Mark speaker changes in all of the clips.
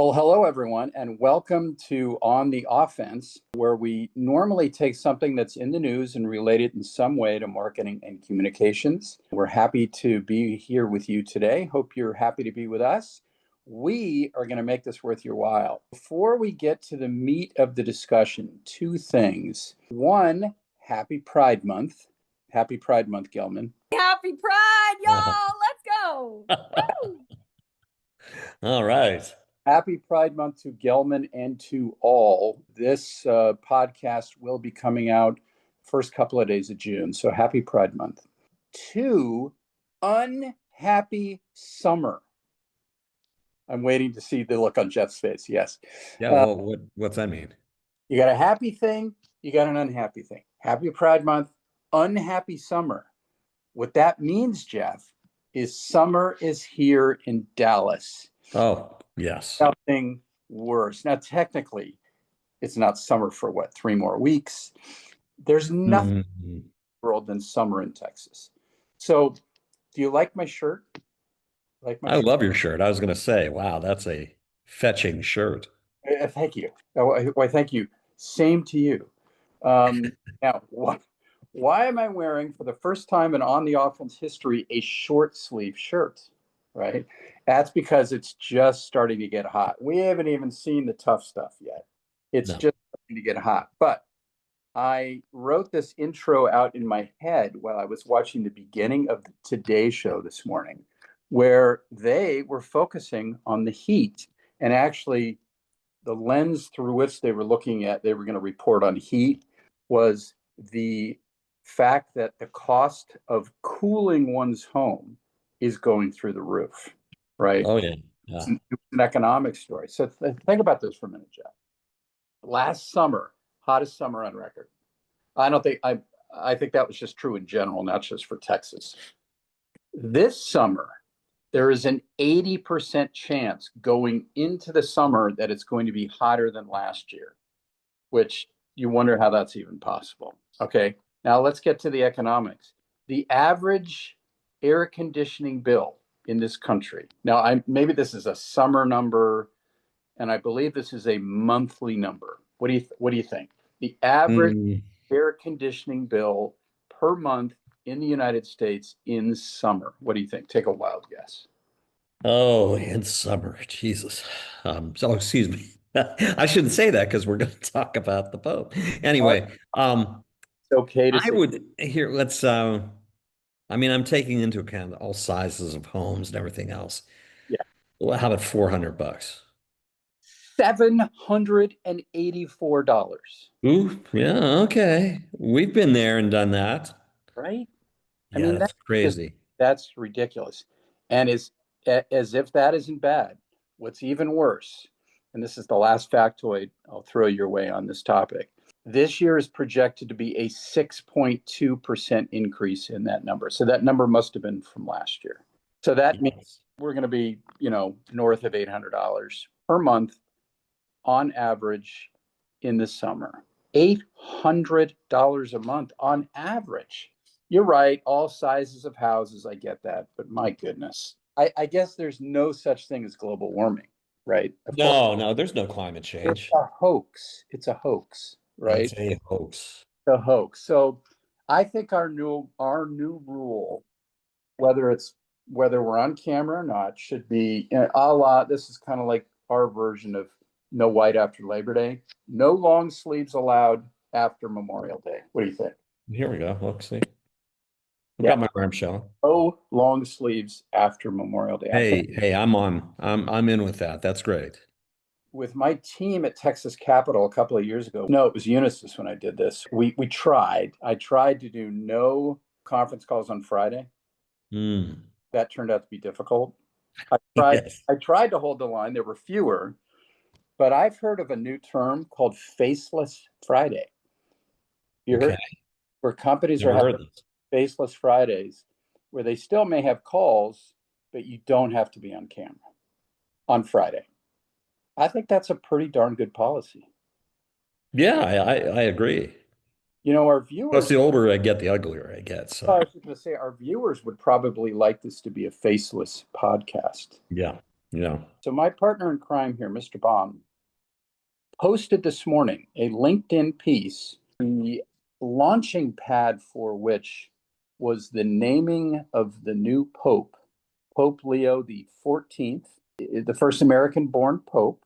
Speaker 1: Well, hello, everyone, and welcome to On the Offense, where we normally take something that's in the news and relate it in some way to marketing and communications. We're happy to be here with you today. Hope you're happy to be with us. We are going to make this worth your while. Before we get to the meat of the discussion, two things. One, happy Pride Month. Happy Pride Month, Gelman.
Speaker 2: Happy Pride,
Speaker 1: Uh-huh.
Speaker 2: y'all. Let's go. Woo!
Speaker 3: All right.
Speaker 1: Happy Pride Month to Gelman and to all. This podcast will be coming out first couple of days of June. So happy Pride Month. Two, unhappy summer. I'm waiting to see the look on Jeff's face. Yes.
Speaker 3: Yeah, well, what's that mean?
Speaker 1: You got a happy thing, you got an unhappy thing. Happy Pride Month, unhappy summer. What that means, Jeff, is summer is here in Dallas.
Speaker 3: Oh, yes.
Speaker 1: Nothing worse. Now, technically, it's not summer for what, 3 more weeks? There's nothing in the world than summer in Texas. So, do you like my shirt?
Speaker 3: I love your shirt. I was going to say, wow, that's a fetching shirt.
Speaker 1: Thank you. Why, thank you. Same to you. Now, why am I wearing, for the first time in On the Offense history, a short sleeve shirt? Right? That's because it's just starting to get hot. We haven't even seen the tough stuff yet. It's just starting to get hot. But I wrote this intro out in my head while I was watching the beginning of the Today Show this morning, where they were focusing on the heat. And actually, the lens through which they were looking at, they were going to report on heat, was the fact that the cost of cooling one's home is going through the roof, right?
Speaker 3: Oh, yeah.
Speaker 1: It's an economic story. So think about this for a minute, Jeff. Last summer, hottest summer on record. I think that was just true in general, not just for Texas. This summer, there is an 80% chance going into the summer that it's going to be hotter than last year, which you wonder how that's even possible. Okay, now let's get to the economics. The average air conditioning bill in this country, now maybe this is a summer number, and I believe this is a monthly number. What do you think? The average air conditioning bill per month in the United States in summer. What do you think? Take a wild guess.
Speaker 3: Oh, in summer. Jesus. Excuse me. I shouldn't say that because we're going to talk about the Pope. Anyway,
Speaker 1: it's okay to
Speaker 3: I
Speaker 1: say.
Speaker 3: would here, let's I mean, I'm taking into account all sizes of homes and everything else.
Speaker 1: Yeah.
Speaker 3: Well, how about $400?
Speaker 1: $784.
Speaker 3: Ooh, yeah, okay. We've been there and done that.
Speaker 1: Right? I
Speaker 3: Yeah,
Speaker 1: mean,
Speaker 3: that's crazy.
Speaker 1: that's ridiculous. And as if that isn't bad, what's even worse, and this is the last factoid I'll throw your way on this topic. This year is projected to be a 6.2% increase in that number. So that number must have been from last year. So that means we're going to be, north of $800 per month on average in the summer. $800 a month on average. You're right, all sizes of houses, I get that, but my goodness. I guess there's no such thing as global warming, right?
Speaker 3: No, there's no climate change.
Speaker 1: It's a hoax. It's a hoax, right?
Speaker 3: It's a hoax.
Speaker 1: The hoax. So I think our new rule, whether we're on camera or not, should be a la, this is kind of like our version of no white after Labor Day. No long sleeves allowed after Memorial Day. What do you think?
Speaker 3: Here we go. Let's see. I've got my arm showing.
Speaker 1: No long sleeves after Memorial Day.
Speaker 3: Hey, I'm in with that. That's great.
Speaker 1: With my team at Texas Capitol a couple of years ago, no, it was Unisys when I did this. I tried to do no conference calls on Friday. That turned out to be difficult. I tried to hold the line. There were fewer, but I've heard of a new term called Faceless Friday. You heard where companies are having Faceless Fridays, where they still may have calls, but you don't have to be on camera on Friday. I think that's a pretty darn good policy.
Speaker 3: Yeah, I agree.
Speaker 1: Our viewers.
Speaker 3: Plus, the older I get, the uglier I get. So
Speaker 1: I was going to say our viewers would probably like this to be a faceless podcast.
Speaker 3: Yeah. Yeah.
Speaker 1: So my partner in crime here, Mr. Baum, posted this morning a LinkedIn piece, the launching pad for which was the naming of the new Pope, Pope Leo the XIV, the first American-born Pope.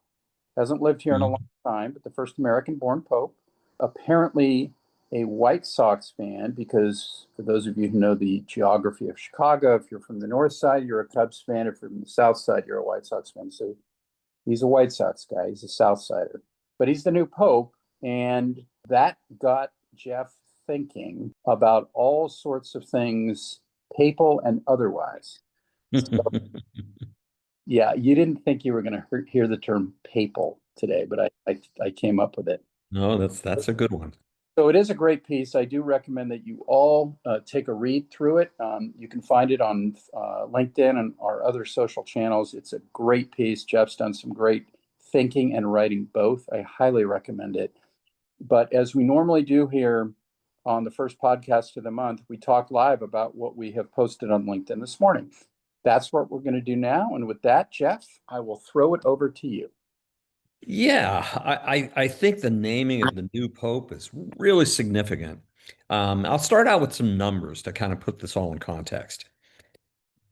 Speaker 1: Hasn't lived here in a long time, but the first American-born Pope. Apparently a White Sox fan, because for those of you who know the geography of Chicago, if you're from the north side, you're a Cubs fan. If you're from the south side, you're a White Sox fan. So he's a White Sox guy. He's a South Sider. But he's the new Pope. And that got Jeff thinking about all sorts of things, papal and otherwise. So, yeah, you didn't think you were going to hear the term papal today, but I came up with it.
Speaker 3: No, that's a good one.
Speaker 1: So it is a great piece. I do recommend that you all take a read through it. You can find it on LinkedIn and our other social channels. It's a great piece. Jeff's done some great thinking and writing both. I highly recommend it. But as we normally do here on the first podcast of the month, we talk live about what we have posted on LinkedIn this morning. That's what we're going to do now. And with that, Jeff, I will throw it over to you.
Speaker 3: Yeah, I think the naming of the new pope is really significant. I'll start out with some numbers to kind of put this all in context.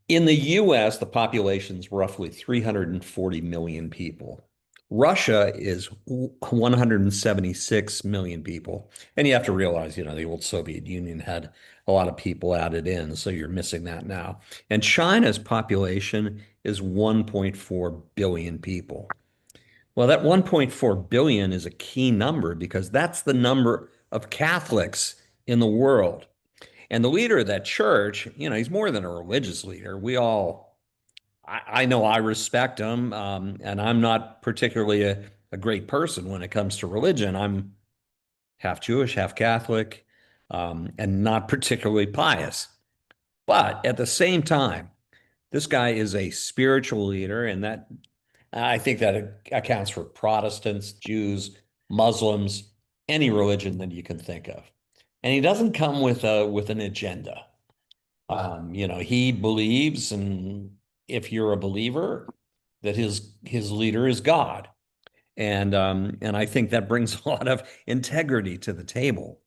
Speaker 3: In the US, the population is roughly 340 million people. Russia is 176 million people. And you have to realize, the old Soviet Union had a lot of people added in, so you're missing that now. And China's population is 1.4 billion people. Well, that 1.4 billion is a key number because that's the number of Catholics in the world. And the leader of that church, he's more than a religious leader. I know I respect him, and I'm not particularly a great person when it comes to religion. I'm half Jewish, half Catholic, and not particularly pious. But at the same time, this guy is a spiritual leader, and that I think that accounts for Protestants, Jews, Muslims, any religion that you can think of. And he doesn't come with an agenda. He believes, and if you're a believer, that his leader is God. And I think that brings a lot of integrity to the table.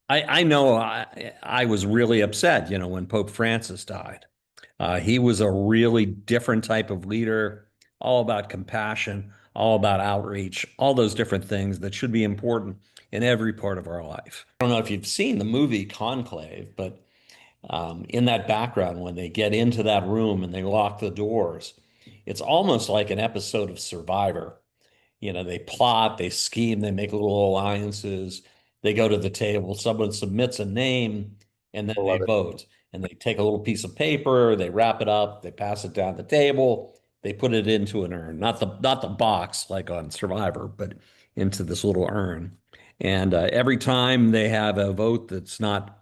Speaker 3: I know I was really upset, when Pope Francis died. He was a really different type of leader, all about compassion, all about outreach, all those different things that should be important in every part of our life. I don't know if you've seen the movie Conclave, but in that background, when they get into that room and they lock the doors, it's almost like an episode of Survivor. They plot, they scheme, they make little alliances, they go to the table, someone submits a name, and then
Speaker 1: I
Speaker 3: they
Speaker 1: love it.
Speaker 3: vote. And they take a little piece of paper, they wrap it up, they pass it down the table, they put it into an urn, not the box like on Survivor, but into this little urn. And every time they have a vote that's not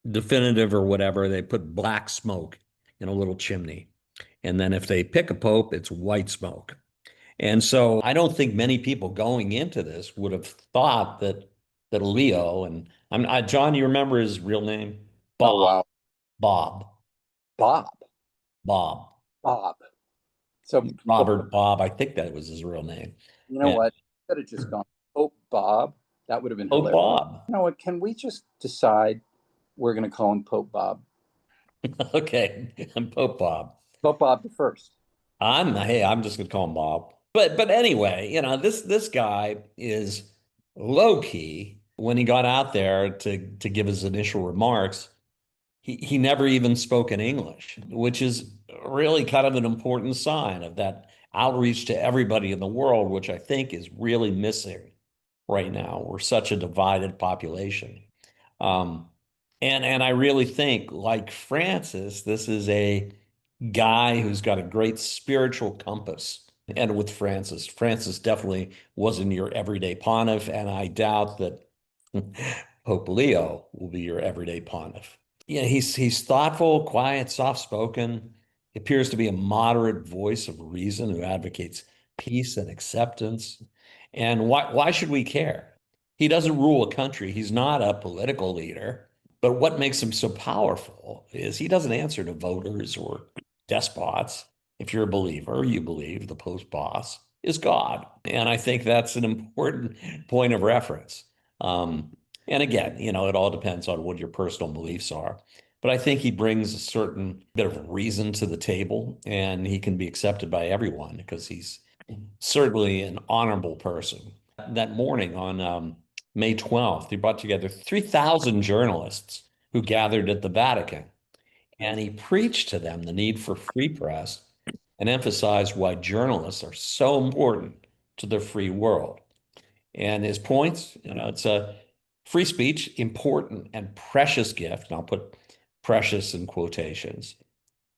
Speaker 3: definitive or whatever, they put black smoke in a little chimney. And then if they pick a pope, it's white smoke. And so I don't think many people going into this would have thought that Leo and John, you remember his real name?
Speaker 1: Oh,
Speaker 3: Bob.
Speaker 1: wow.
Speaker 3: Bob.
Speaker 1: Bob.
Speaker 3: Bob.
Speaker 1: Bob. So,
Speaker 3: Robert Bob. I think that was his real name.
Speaker 1: you know
Speaker 3: And
Speaker 1: what? Could have just gone, oh, Bob. That would have been
Speaker 3: Pope
Speaker 1: hilarious.
Speaker 3: Bob.
Speaker 1: You know what? Can we just decide we're going to call him Pope Bob?
Speaker 3: Okay. I'm Pope Bob.
Speaker 1: Pope Bob the first.
Speaker 3: I'm just gonna call him Bob. But anyway, this guy is low key. When he got out there to give his initial remarks, he never even spoke in English, which is really kind of an important sign of that outreach to everybody in the world, which I think is really missing right now. We're such a divided population. Um, and I really think, like Francis, this is a guy who's got a great spiritual compass. And with Francis, Francis definitely wasn't your everyday pontiff, and I doubt that Pope Leo will be your everyday pontiff. He's thoughtful, quiet, soft-spoken. He appears to be a moderate voice of reason who advocates peace and acceptance. And why should we care? He doesn't rule a country. He's not a political leader. But what makes him so powerful is he doesn't answer to voters or despots. if you're a believer, you believe the Pope's boss is God. And I think that's an important point of reference. Um, and again, it all depends on what your personal beliefs are. But I think he brings a certain bit of reason to the table, and he can be accepted by everyone because he's certainly an honorable person. That morning on May 12th, he brought together 3,000 journalists who gathered at the Vatican, and he preached to them the need for free press and emphasized why journalists are so important to the free world. And his points, it's a free speech, important and precious gift, and I'll put precious in quotations.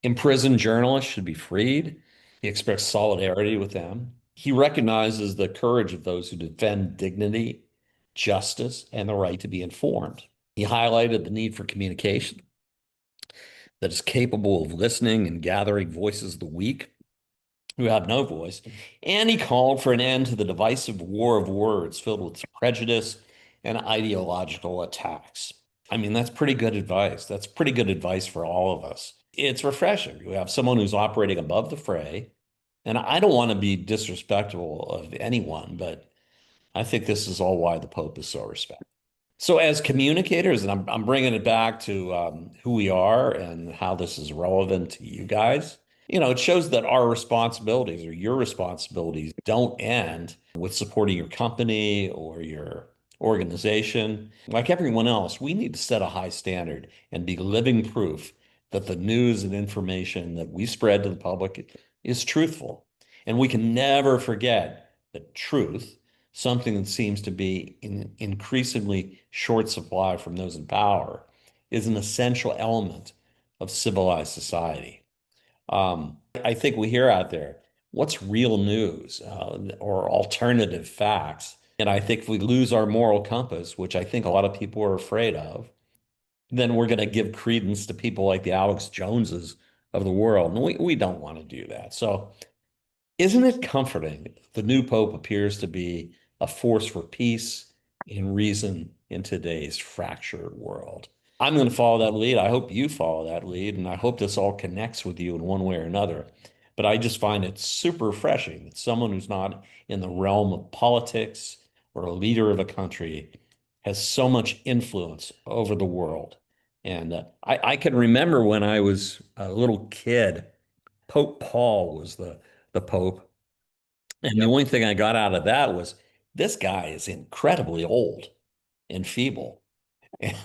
Speaker 3: Imprisoned journalists should be freed. He expressed solidarity with them. He recognizes the courage of those who defend dignity, justice, and the right to be informed. He highlighted the need for communication that is capable of listening and gathering voices of the weak who have no voice. And he called for an end to the divisive war of words filled with prejudice and ideological attacks. I mean, that's pretty good advice. That's pretty good advice for all of us. It's refreshing. You have someone who's operating above the fray. And I don't want to be disrespectful of anyone, but I think this is all why the Pope is so respected. So, as communicators, and I'm bringing it back to who we are and how this is relevant to you guys, it shows that our responsibilities or your responsibilities don't end with supporting your company or your organization. Like everyone else, we need to set a high standard and be living proof that the news and information that we spread to the public is truthful. And we can never forget that truth, something that seems to be in increasingly short supply from those in power, is an essential element of civilized society. I think we hear out there, what's real news or alternative facts? And I think if we lose our moral compass, which I think a lot of people are afraid of, then we're going to give credence to people like the Alex Joneses of the world. And we don't want to do that. So isn't it comforting? The new Pope appears to be a force for peace and reason in today's fractured world. I'm going to follow that lead. I hope you follow that lead, and I hope this all connects with you in one way or another. But I just find it super refreshing that someone who's not in the realm of politics or a leader of a country has so much influence over the world. And I can remember when I was a little kid, Pope Paul was the Pope. And the only thing I got out of that was this guy is incredibly old and feeble. And,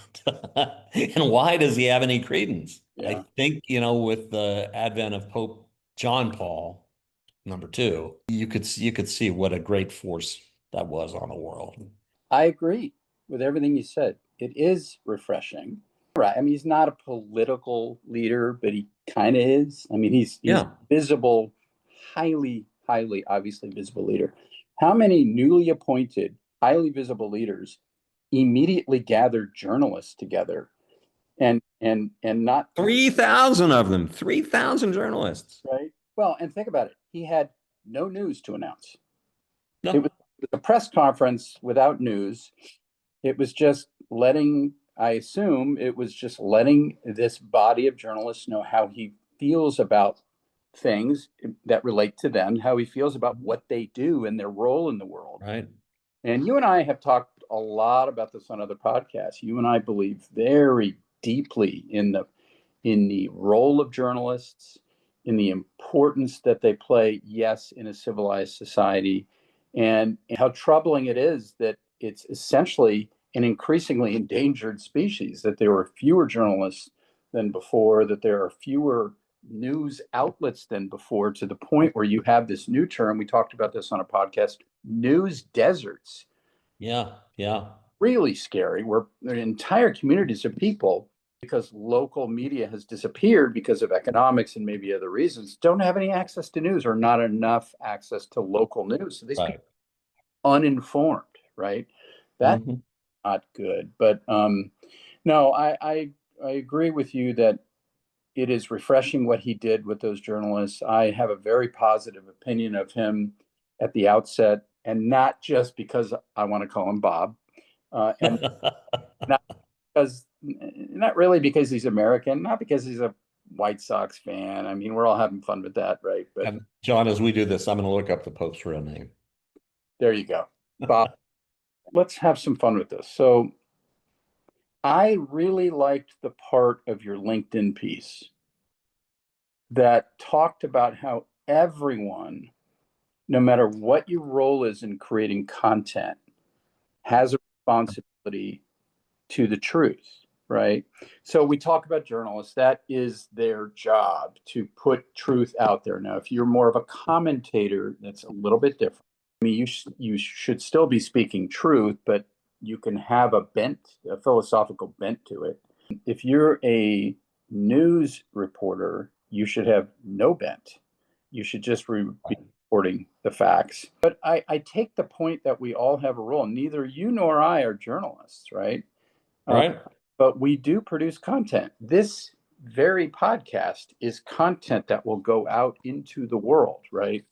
Speaker 3: and why does he have any credence?
Speaker 1: Yeah.
Speaker 3: I think, with the advent of Pope John Paul II, you could see what a great force that was on the world.
Speaker 1: I agree with everything you said. It is refreshing. Right. I mean, he's not a political leader, but he kind of is. I mean, he's visible, highly, highly, obviously visible leader. How many newly appointed, highly visible leaders immediately gathered journalists together and not
Speaker 3: 3,000 of them, 3,000 journalists.
Speaker 1: Right. Well, and think about it. He had no news to announce.
Speaker 3: No.
Speaker 1: It was a press conference without news. It was just I assume it was just letting this body of journalists know how he feels about things that relate to them, how he feels about what they do and their role in the world.
Speaker 3: Right.
Speaker 1: And you and I have talked a lot about this on other podcasts. You and I believe very deeply in the role of journalists, in the importance that they play, yes, in a civilized society, and how troubling it is that it's essentially an increasingly endangered species, that there are fewer journalists than before, that there are fewer news outlets than before, to the point where you have this new term, we talked about this on a podcast, news deserts.
Speaker 3: Yeah, yeah.
Speaker 1: Really scary, where there are entire communities of people, because local media has disappeared because of economics and maybe other reasons, don't have any access to news or not enough access to local news. So these people are uninformed, right? That's not good. But no, I agree with you that it is refreshing what he did with those journalists. I have a very positive opinion of him at the outset, and not just because I want to call him Bob, and not really because he's American, not because he's a White Sox fan. I mean, we're all having fun with that, right? But
Speaker 3: And John, as we do this, I'm going to look up the Pope's real name.
Speaker 1: there you go. Bob, let's have some fun with this. So I really liked the part of your LinkedIn piece that talked about how everyone, no matter what your role is in creating content, has a responsibility to the truth, right? So we talk about journalists, that is their job to put truth out there. Now, if you're more of a commentator, that's a little bit different. I mean, you should still be speaking truth, but you can have a bent, a philosophical bent to it. If you're a news reporter, you should have no bent. You should just be reporting the facts. But I take the point that we all have a role. Neither you nor I are journalists, right?
Speaker 3: Right.
Speaker 1: But we do produce content. This very podcast is content that will go out into the world, right?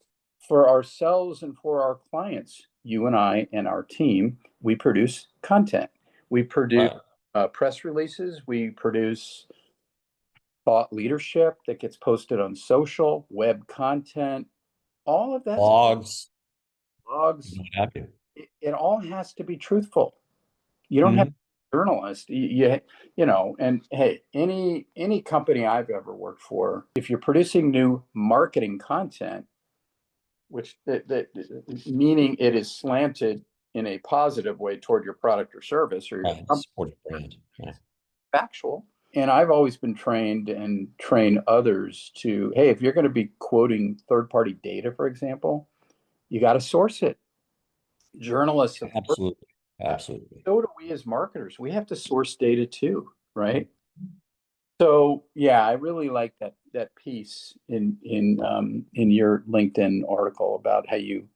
Speaker 1: For ourselves and for our clients, you and I and our team, we produce content. We produce press releases. We produce thought leadership that gets posted on social, web content, all of that.
Speaker 3: Blogs.
Speaker 1: Blogs.
Speaker 3: What have you.
Speaker 1: It all has to be truthful. You don't have to be a journalist. You know, and hey, any company I've ever worked for, if you're producing new marketing content, which meaning it is slanted in a positive way toward your product or service or your
Speaker 3: Support your brand. Yeah.
Speaker 1: factual. And I've always been trained and train others to, hey, if you're going to be quoting third-party data, for example, you got to source it. Journalists,
Speaker 3: Absolutely. Absolutely.
Speaker 1: so do we as marketers. We have to source data too, right? So yeah, I really like that piece in your LinkedIn article about how you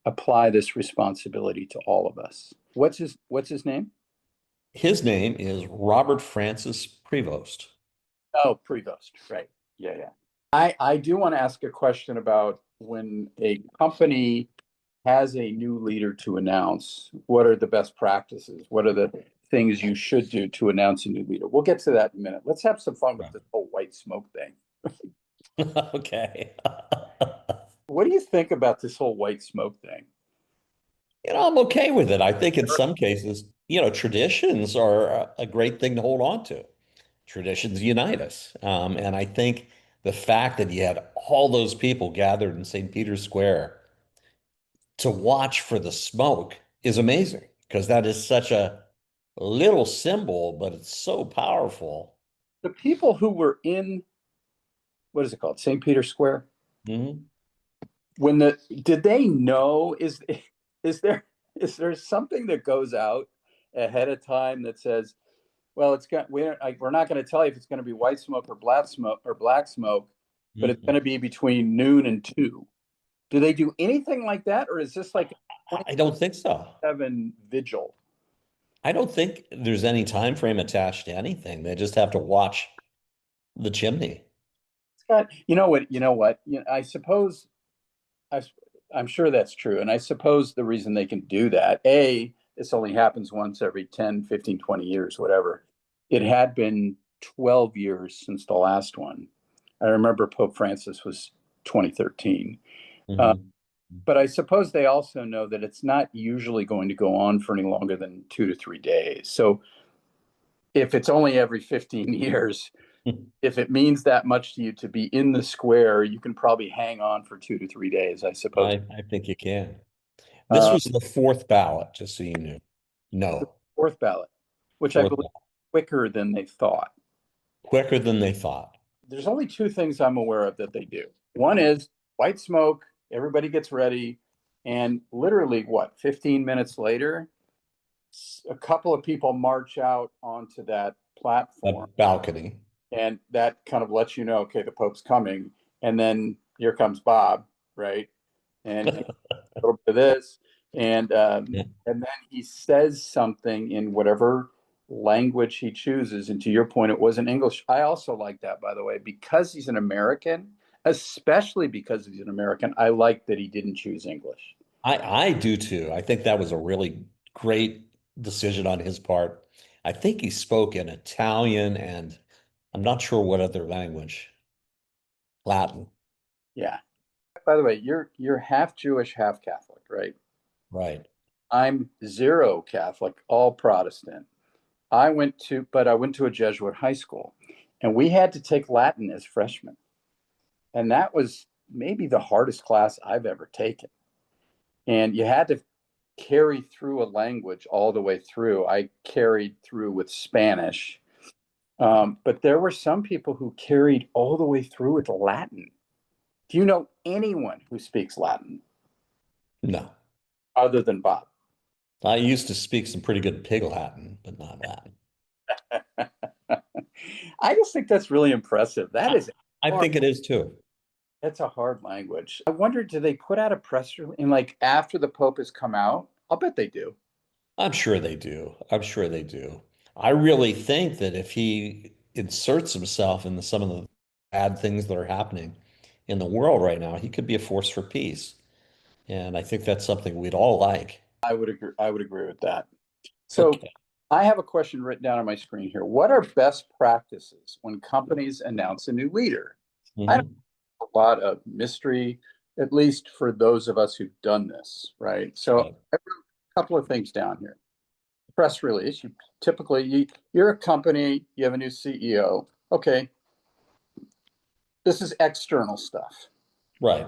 Speaker 1: apply this responsibility to all of us. What's his name?
Speaker 3: His name is Robert Francis Prevost.
Speaker 1: Oh, Prevost, right. Yeah. I do want to ask a question about when a company has a new leader to announce, what are the best practices? What are the things you should do to announce a new leader? We'll get to that in a minute. Let's have some fun with this whole white smoke thing.
Speaker 3: Okay.
Speaker 1: What do you think about this whole white smoke thing?
Speaker 3: I'm okay with it. I think in some cases, traditions are a great thing to hold on to. Traditions unite us. And I think the fact that you had all those people gathered in St. Peter's Square to watch for the smoke is amazing because that is such a little symbol, but it's so powerful.
Speaker 1: The people who were in, what is it called? St. Peter's Square?
Speaker 3: Mhm.
Speaker 1: Did they know, is there something that goes out ahead of time that says, well, we're not going to tell you if it's going to be white smoke or black smoke, but it's going to be between noon and 2. Do they do anything like that, or is this like
Speaker 3: I don't think so.
Speaker 1: 7 vigil?
Speaker 3: I don't think there's any time frame attached to anything. They just have to watch the chimney.
Speaker 1: Scott, you know what? I suppose I'm sure that's true. And I suppose the reason they can do that, this only happens once every 10, 15, 20 years, whatever. It had been 12 years since the last one. I remember Pope Francis was 2013. But I suppose they also know that it's not usually going to go on for any longer than 2 to 3 days. So if it's only every 15 years, if it means that much to you to be in the square, you can probably hang on for 2 to 3 days, I suppose.
Speaker 3: I think you can. This was the fourth ballot, just so you knew. No.
Speaker 1: Fourth ballot, which I believe is quicker than they thought.
Speaker 3: Quicker than they thought.
Speaker 1: There's only 2 things I'm aware of that they do. One is white smoke, everybody gets ready, and literally, 15 minutes later, a couple of people march out onto that platform.
Speaker 3: A balcony.
Speaker 1: And that kind of lets you know, okay, the Pope's coming. And then here comes Bob, right? And a little bit of this. And then he says something in whatever language he chooses. And to your point, it wasn't English. I also like that, by the way, because he's an American, especially because he's an American, I like that he didn't choose English.
Speaker 3: I do too. I think that was a really great decision on his part. I think he spoke in Italian and I'm not sure what other language. Latin,
Speaker 1: Yeah. By the way, you're half Jewish, half Catholic, right?
Speaker 3: right.
Speaker 1: I'm zero Catholic, all Protestant. But I went to a Jesuit high school, and we had to take Latin as freshmen. And that was maybe the hardest class I've ever taken. And you had to carry through a language all the way through. I carried through with Spanish, but there were some people who carried all the way through with Latin. Do you know anyone who speaks Latin
Speaker 3: No.
Speaker 1: other than Bob?
Speaker 3: I used to speak some pretty good Pig Latin, but not Latin.
Speaker 1: I just think that's really impressive. That
Speaker 3: I,
Speaker 1: is
Speaker 3: I
Speaker 1: hard.
Speaker 3: think it is too.
Speaker 1: That's a hard language. I wonder, do they put out a press release and like after the Pope has come out? I'll bet they do.
Speaker 3: I'm sure they do. I'm sure they do. I really think that if he inserts himself into some of the bad things that are happening in the world right now, he could be a force for peace. And I think that's something we'd all like.
Speaker 1: I would agree. I would agree with that. So
Speaker 3: Okay.
Speaker 1: I have a question written down on my screen here. What are best practices when companies announce a new leader? I know
Speaker 3: Mhm.
Speaker 1: a lot of mystery, at least for those of us who've done this, right? So
Speaker 3: Right.
Speaker 1: I wrote a couple of things down here. Press release. You're a company, you have a new CEO. Okay, this is external stuff,
Speaker 3: Right.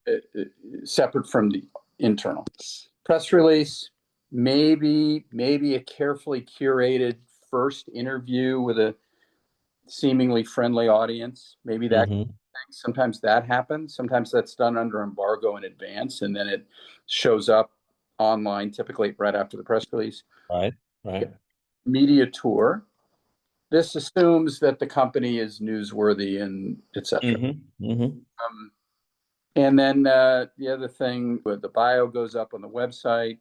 Speaker 1: uh, uh, separate from the internal. Press release, maybe a carefully curated first interview with a seemingly friendly audience. Maybe that
Speaker 3: Hmm.
Speaker 1: sometimes that happens. Sometimes that's done under embargo in advance, and then it shows up online, typically right after the press release.
Speaker 3: Right. Right.
Speaker 1: Media tour. This assumes that the company is newsworthy and etc.
Speaker 3: Hmm. Hmm.
Speaker 1: Um, and then the other thing, the bio goes up on the website.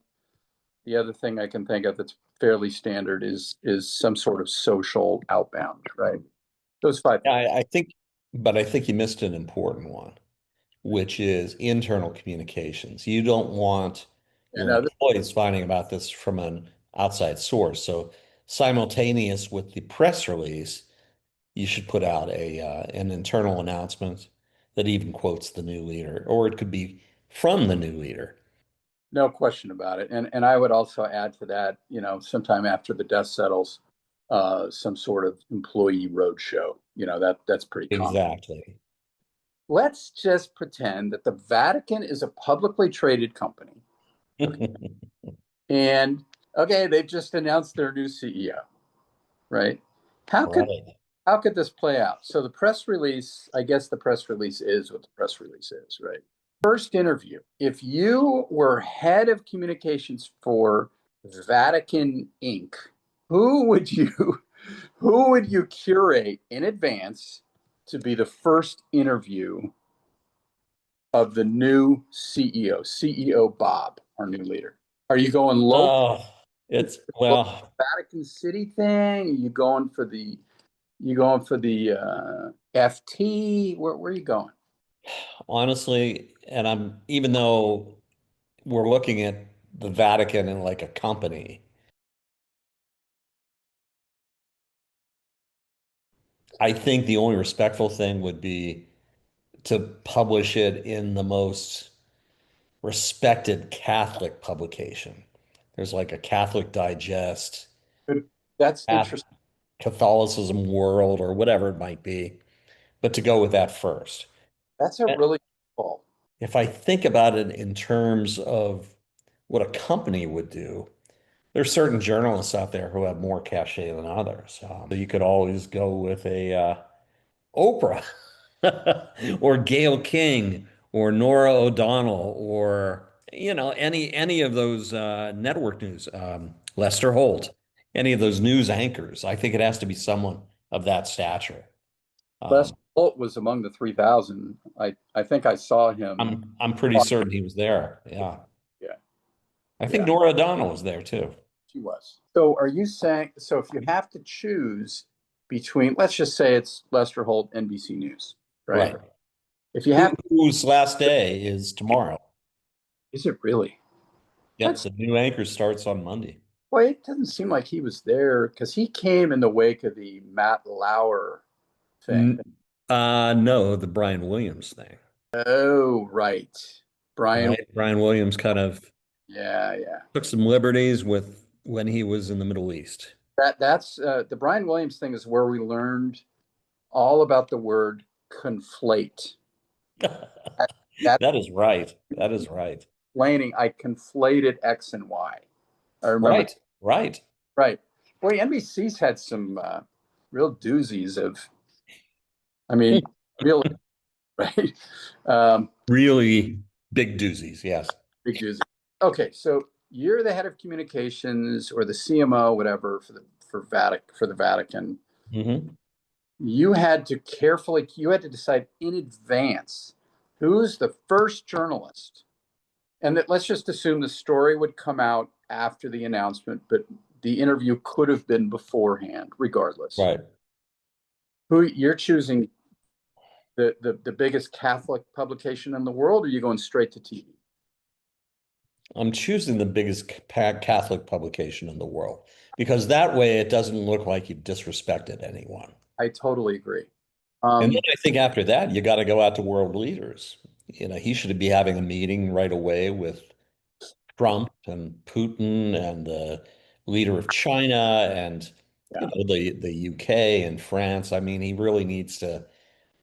Speaker 1: The other thing I can think of that's fairly standard is some sort of social outbound, right? Those five things.
Speaker 3: But I think you missed an important one, which is internal communications. You don't want
Speaker 1: And
Speaker 3: your employees finding about this from an outside source. So simultaneous with the press release, you should put out an internal announcement that even quotes the new leader, or it could be from the new leader.
Speaker 1: no question about it. And I would also add to that, sometime after the dust settles, some sort of employee roadshow. That's pretty common.
Speaker 3: Exactly.
Speaker 1: Let's just pretend that the Vatican is a publicly traded company. Okay. And okay, they've just announced their new CEO, right? How could
Speaker 3: Right.
Speaker 1: how could this play out? So the press release, I guess the press release is what the press release is, right? First interview. If you were head of communications for Vatican Inc., who would you who would you curate in advance to be the first interview of the new CEO, CEO Bob, our new leader? Are you going local
Speaker 3: Oh, it's well,
Speaker 1: Vatican City thing? Are you going for the FT? Where are you going?
Speaker 3: honestly, and I'm even though we're looking at the Vatican and like a company, I think the only respectful thing would be to publish it in the most respected Catholic publication. There's like a Catholic Digest,
Speaker 1: Good. That's interesting.
Speaker 3: Catholicism World, or whatever it might be, but to go with that first.
Speaker 1: That's a really cool.
Speaker 3: If I think about it in terms of what a company would do, there's certain journalists out there who have more cachet than others. So you could always go with a Oprah or Gayle King or Nora O'Donnell or any of those network news, Lester Holt, any of those news anchors. I think it has to be someone of that stature.
Speaker 1: Les
Speaker 3: Um,
Speaker 1: Holt was among the 3,000. I think I saw him.
Speaker 3: I'm pretty certain he was there. Yeah,
Speaker 1: Yeah,
Speaker 3: I think
Speaker 1: yeah,
Speaker 3: Nora O'Donnell was there too.
Speaker 1: he was. So are you saying, so if you have to choose between, let's just say it's Lester Holt, NBC News, right?
Speaker 3: Right.
Speaker 1: If you have,
Speaker 3: Whose last day is tomorrow?
Speaker 1: is it really?
Speaker 3: Yep,
Speaker 1: That's,
Speaker 3: the new anchor starts on Monday.
Speaker 1: boy, it doesn't seem like he was there because he came in the wake of the Matt Lauer. thing?
Speaker 3: No, the Brian Williams thing,
Speaker 1: Oh, right. Brian.
Speaker 3: right? Brian Williams kind of
Speaker 1: Yeah, yeah.
Speaker 3: took some liberties with when he was in the Middle East.
Speaker 1: That's the Brian Williams thing is where we learned all about the word conflate. That
Speaker 3: That is right. That is right.
Speaker 1: explaining I conflated X and Y. I remember.
Speaker 3: Right. Right.
Speaker 1: Right. Boy, NBC's had some real doozies of, I mean, really, right? Um,
Speaker 3: Really big doozies. Yes.
Speaker 1: big doozy. Okay, so you're the head of communications or the CMO, whatever, for the Vatican.
Speaker 3: Hmm.
Speaker 1: You had to decide in advance who's the first journalist. And that let's just assume the story would come out after the announcement, but the interview could have been beforehand, regardless.
Speaker 3: Right.
Speaker 1: Who you're choosing the biggest Catholic publication in the world, or are you going straight to TV?
Speaker 3: I'm choosing the biggest Catholic publication in the world because that way it doesn't look like you've disrespected anyone.
Speaker 1: I totally agree.
Speaker 3: And then
Speaker 1: Um,
Speaker 3: I think after that, you got to go out to world leaders. He should be having a meeting right away with Trump and Putin and the leader of China and
Speaker 1: yeah,
Speaker 3: the UK and France. I mean, he really needs to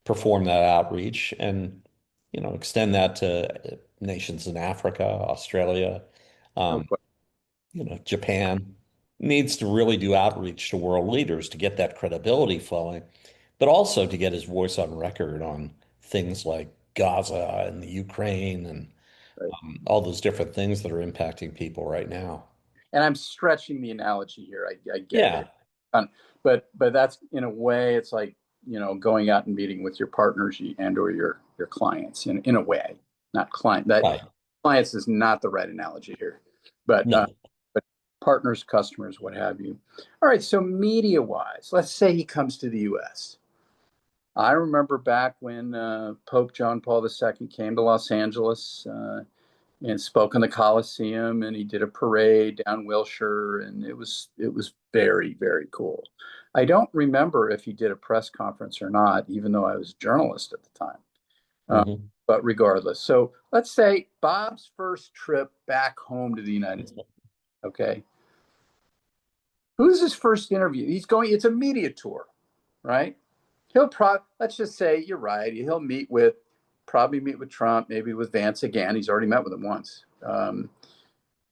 Speaker 3: perform that outreach and extend that to nations in Africa, Australia,
Speaker 1: no
Speaker 3: um,
Speaker 1: question.
Speaker 3: Japan. Needs to really do outreach to world leaders to get that credibility flowing, but also to get his voice on record on things like Gaza and the Ukraine and
Speaker 1: Right.
Speaker 3: all those different things that are impacting people right now.
Speaker 1: And I'm stretching the analogy here. I get
Speaker 3: Yeah,
Speaker 1: it. But that's in a way, it's like going out and meeting with your partners and or your clients in a way, not client. That
Speaker 3: right.
Speaker 1: clients is not the right analogy here, but
Speaker 3: No.
Speaker 1: but partners, customers, what have you. All right. So media wise, let's say he comes to the U.S. I remember back when Pope John Paul II came to Los Angeles and spoke in the Coliseum, and he did a parade down Wilshire, and it was very, very cool. I don't remember if he did a press conference or not, even though I was a journalist at the time. Uh,
Speaker 3: Mhm.
Speaker 1: but regardless, so let's say Bob's first trip back home to the United States. Okay, who's his first interview? He's going. It's a media tour, right? Let's just say you're right. He'll probably meet with Trump, maybe with Vance again. He's already met with him once.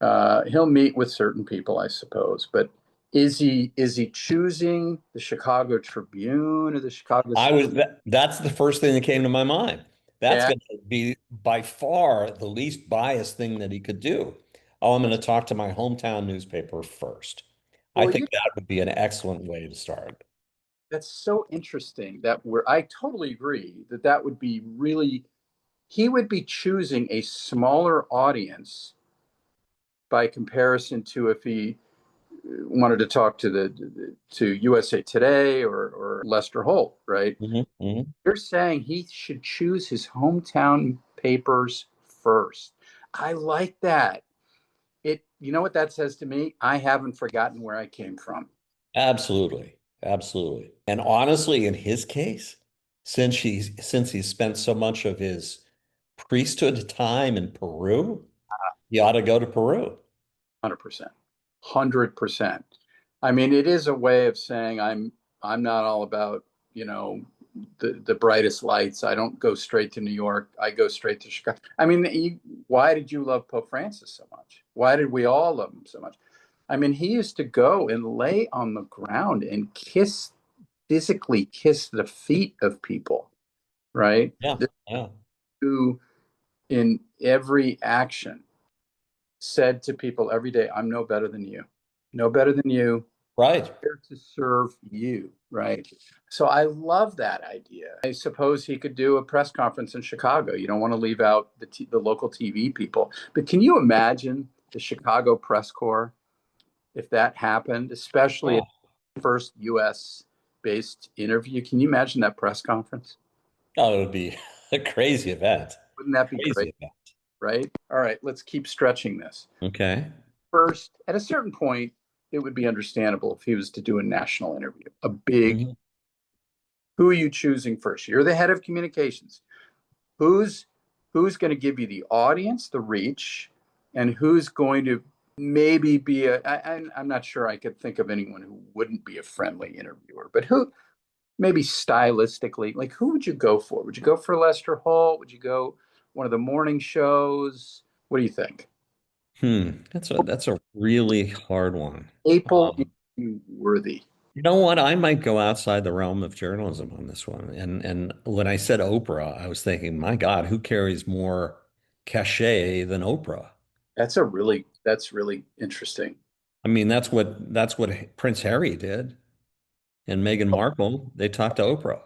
Speaker 1: He'll meet with certain people, I suppose. But is he choosing the Chicago Tribune or the Chicago?
Speaker 3: That's the first thing that came to my mind. That's
Speaker 1: Yeah.
Speaker 3: going to be by far the least biased thing that he could do. Oh, I'm going to talk to my hometown newspaper first. I
Speaker 1: Well,
Speaker 3: think that would be an excellent way to start.
Speaker 1: that's so interesting I totally agree that would be really, he would be choosing a smaller audience by comparison to if he wanted to talk to USA Today or Lester Holt, right?
Speaker 3: Hmm. Hmm.
Speaker 1: You're saying he should choose his hometown papers first. I like that. You know what that says to me? I haven't forgotten where I came from.
Speaker 3: Absolutely. Absolutely. And honestly, in his case, since he's spent so much of his priesthood time in Peru, he ought to go to Peru.
Speaker 1: 100%. 100%. I mean, it is a way of saying I'm not all about, you know, the brightest lights. I don't go straight to New York. I go straight to Chicago. I mean, why did you love Pope Francis so much? Why did we all love him so much? I mean, he used to go and lay on the ground and physically kiss the feet of people, right?
Speaker 3: Yeah. Yeah.
Speaker 1: Who in every action said to people every day, I'm no better than you, no better than you,
Speaker 3: Right.
Speaker 1: here to serve you, right? So I love that idea. I suppose he could do a press conference in Chicago. You don't want to leave out the local TV people. But can you imagine the Chicago press corps if that happened, especially at
Speaker 3: Oh,
Speaker 1: the first US based interview? Can you imagine that press conference?
Speaker 3: oh, it would be a crazy event.
Speaker 1: Wouldn't that be great?
Speaker 3: Crazy event.
Speaker 1: Right? All right, let's keep stretching this.
Speaker 3: Okay.
Speaker 1: First, at a certain point, it would be understandable if he was to do a national interview, a big.
Speaker 3: Mhm.
Speaker 1: Who are you choosing first? You're the head of communications. Who's going to give you the audience, the reach, and who's going to maybe be I'm not sure I could think of anyone who wouldn't be a friendly interviewer, but who maybe stylistically, like who would you go for? Would you go for Lester Holt? Would you go one of the morning shows? What do you think?
Speaker 3: That's a really hard one.
Speaker 1: April
Speaker 3: Um,
Speaker 1: worthy.
Speaker 3: you know what? I might go outside the realm of journalism on this one. And when I said Oprah, I was thinking, my God, who carries more cachet than Oprah?
Speaker 1: That's really interesting.
Speaker 3: I mean, that's what Prince Harry did and Meghan Markle. They talked to Oprah.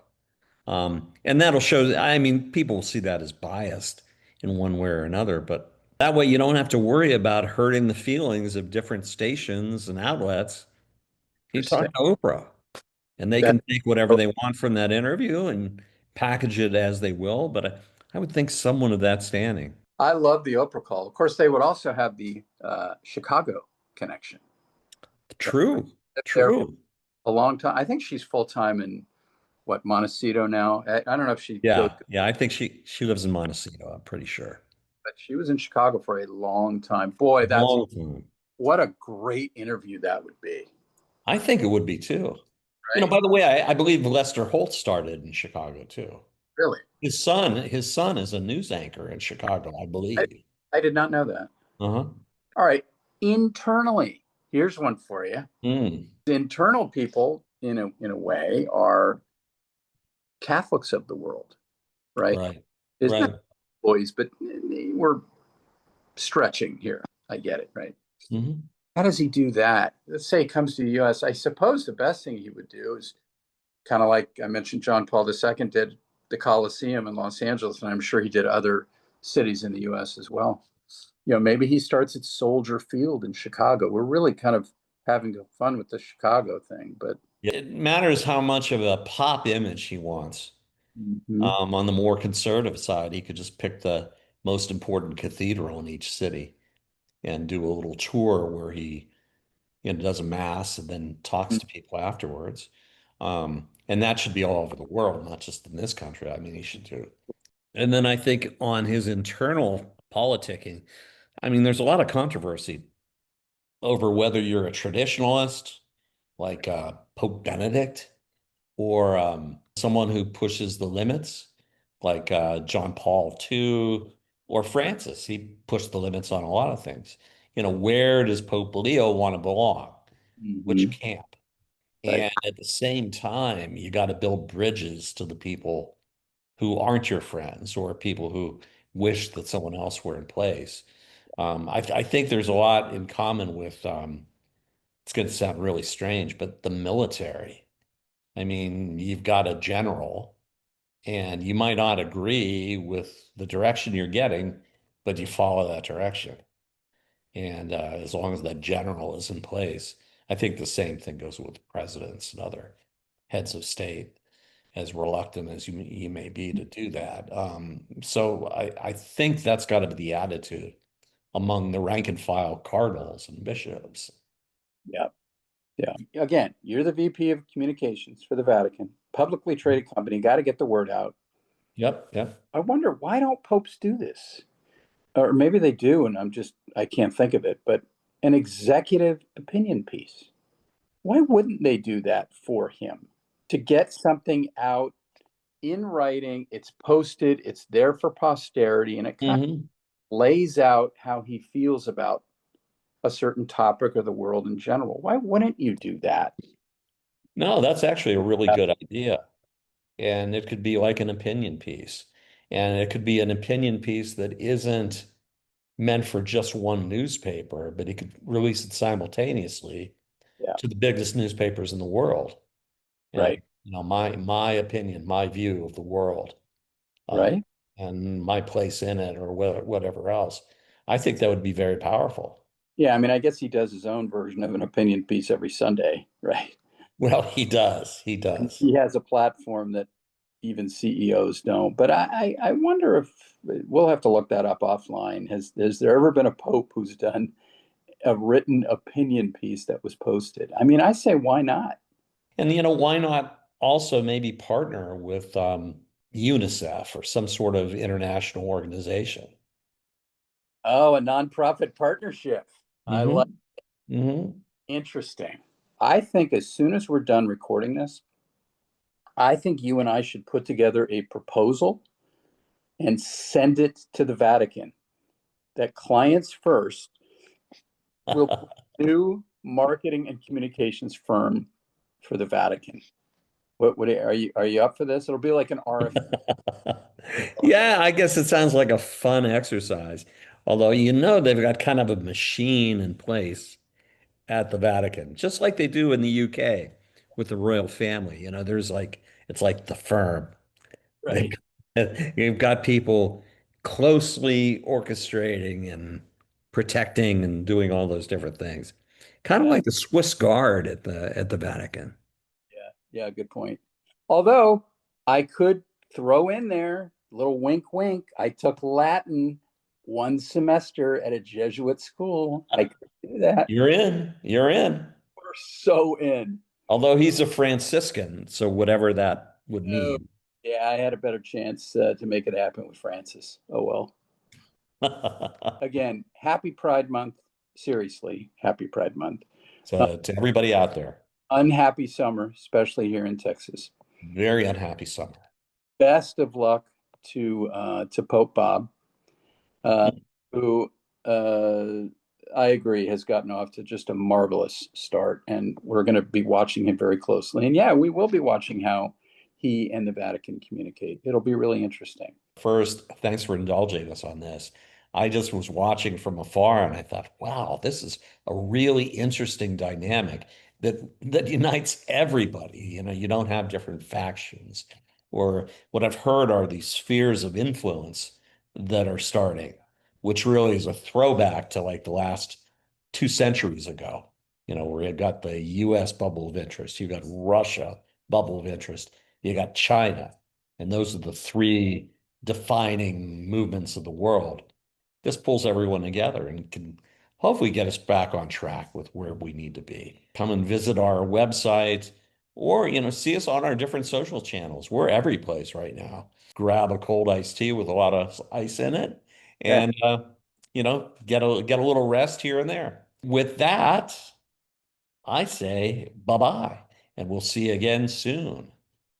Speaker 3: And that'll show, I mean, people will see that as biased in one way or another, but that way you don't have to worry about hurting the feelings of different stations and outlets. You
Speaker 1: Interesting.
Speaker 3: talk to Oprah, and they
Speaker 1: That
Speaker 3: can take whatever they want from that interview and package it as they will. But I would think someone of that standing.
Speaker 1: I love the Oprah call. Of course, they would also have the Chicago connection.
Speaker 3: True,
Speaker 1: There
Speaker 3: true.
Speaker 1: a long time. I think she's full time in what Montecito now. I don't know if she goes,
Speaker 3: Yeah, yeah. I think she lives in Montecito. I'm pretty sure.
Speaker 1: but she was in Chicago for a long time. Boy, that's
Speaker 3: Long time.
Speaker 1: what a great interview that would be.
Speaker 3: I think it would be too.
Speaker 1: Right?
Speaker 3: By the way, I believe Lester Holt started in Chicago too.
Speaker 1: Really,
Speaker 3: His son is a news anchor in Chicago, I
Speaker 1: I,
Speaker 3: believe.
Speaker 1: I did not know that.
Speaker 3: Uh-huh.
Speaker 1: All right, internally, here's one for you.
Speaker 3: Mm,
Speaker 1: Internal people, in a way, are Catholics of the world, right?
Speaker 3: right,
Speaker 1: It's not
Speaker 3: right.
Speaker 1: boys, but we're stretching here. I get it, right?
Speaker 3: Hmm.
Speaker 1: How does he do that? Let's say he comes to the US. I suppose the best thing he would do is kind of like I mentioned John Paul II did the Coliseum in Los Angeles, and I'm sure he did other cities in the US as well. Maybe he starts at Soldier Field in Chicago. We're really kind of having fun with the Chicago thing, but
Speaker 3: It matters how much of a pop image he wants.
Speaker 1: mhm.
Speaker 3: On the more conservative side, he could just pick the most important cathedral in each city and do a little tour where he, does a mass and then talks to people afterwards. And that should be all over the world, not just in this country. I mean, he should do it. And then I think on his internal politicking, I mean, there's a lot of controversy over whether you're a traditionalist like Pope Benedict or someone who pushes the limits like John Paul II or Francis. He pushed the limits on a lot of things. Where does Pope Leo want to belong? Which
Speaker 1: Mhm.
Speaker 3: camp?
Speaker 1: Right.
Speaker 3: And at the same time, you got to build bridges to the people who aren't your friends or people who wish that someone else were in place. I think there's a lot in common with, it's going to sound really strange, but the military. I mean, you've got a general, and you might not agree with the direction you're getting, but you follow that direction. And as long as that general is in place, I think the same thing goes with presidents and other heads of state, as reluctant as you may be to do that. So I think that's got to be the attitude among the rank and file cardinals and bishops.
Speaker 1: Yeah. Yeah. Again, you're the VP of communications for the Vatican, publicly traded company, got to get the word out.
Speaker 3: Yep, yep.
Speaker 1: I wonder why don't popes do this? Or maybe they do, and I can't think of it, but an executive opinion piece. Why wouldn't they do that for him to get something out in writing? It's posted, it's there for posterity, and it kind of
Speaker 3: Hmm.
Speaker 1: lays out how he feels about a certain topic or the world in general. Why wouldn't you do that?
Speaker 3: No, that's actually a really good idea. And it could be like an opinion piece. And it could be an opinion piece that isn't meant for just one newspaper, but he could release it simultaneously
Speaker 1: Yeah,
Speaker 3: to the biggest newspapers in the world. And
Speaker 1: right,
Speaker 3: my opinion, my view of the world, uh,
Speaker 1: right.
Speaker 3: and my place in it, or whatever else. I think that would be very powerful.
Speaker 1: Yeah, I mean, I guess he does his own version of an opinion piece every Sunday, right?
Speaker 3: Well, he does. He
Speaker 1: And
Speaker 3: does.
Speaker 1: he has a platform that even CEOs don't. But I wonder if we'll have to look that up offline. Has there ever been a pope who's done a written opinion piece that was posted? I mean, I say why not?
Speaker 3: And why not also maybe partner with UNICEF or some sort of international organization.
Speaker 1: Oh, a nonprofit partnership. I like.
Speaker 3: Hmm. Hmm.
Speaker 1: Interesting. I think as soon as we're done recording this, I think you and I should put together a proposal and send it to the Vatican that clients first will new marketing and communications firm for the Vatican. Are you up for this? It'll be like an RFP.
Speaker 3: Yeah, I guess it sounds like a fun exercise. Although, they've got kind of a machine in place at the Vatican, just like they do in the UK with the royal family. There's like, it's like the firm. They,
Speaker 1: Right.
Speaker 3: you've got people closely orchestrating and protecting and doing all those different things. Kind of
Speaker 1: Yeah.
Speaker 3: like the Swiss Guard at the Vatican.
Speaker 1: Yeah. Yeah. Good point. Although I could throw in there a little wink, wink. I took Latin one semester at a Jesuit school. I could do that.
Speaker 3: You're in. You're in.
Speaker 1: We're so in.
Speaker 3: Although he's a Franciscan, so whatever that would
Speaker 1: Oh,
Speaker 3: mean.
Speaker 1: yeah, I had a better chance to make it happen with Francis. Oh well. Again, happy Pride Month. Seriously, happy Pride Month. Uh,
Speaker 3: So to everybody out there,
Speaker 1: Unhappy summer, especially here in Texas.
Speaker 3: very unhappy summer.
Speaker 1: Best of luck to Pope Bob, uh, who I agree has gotten off to just a marvelous start, and we're going to be watching him very closely. And yeah, we will be watching how he and the Vatican communicate. It'll be really interesting.
Speaker 3: First, thanks for indulging us on this. I just was watching from afar and I thought, wow, this is a really interesting dynamic that unites everybody. You don't have different factions. Or what I've heard are these spheres of influence that are starting, which really is a throwback to like the last 2 centuries ago, where you got the US bubble of interest, you got Russia bubble of interest, you got China. And those are the three defining movements of the world. This pulls everyone together and can hopefully get us back on track with where we need to be. Come and visit our website or, see us on our different social channels. We're every place right now. Grab a cold iced tea with a lot of ice in it
Speaker 1: Yeah.
Speaker 3: and, get a little rest here and there. With that, I say bye-bye and we'll see you again soon.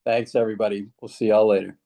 Speaker 1: Thanks, everybody. We'll see y'all later.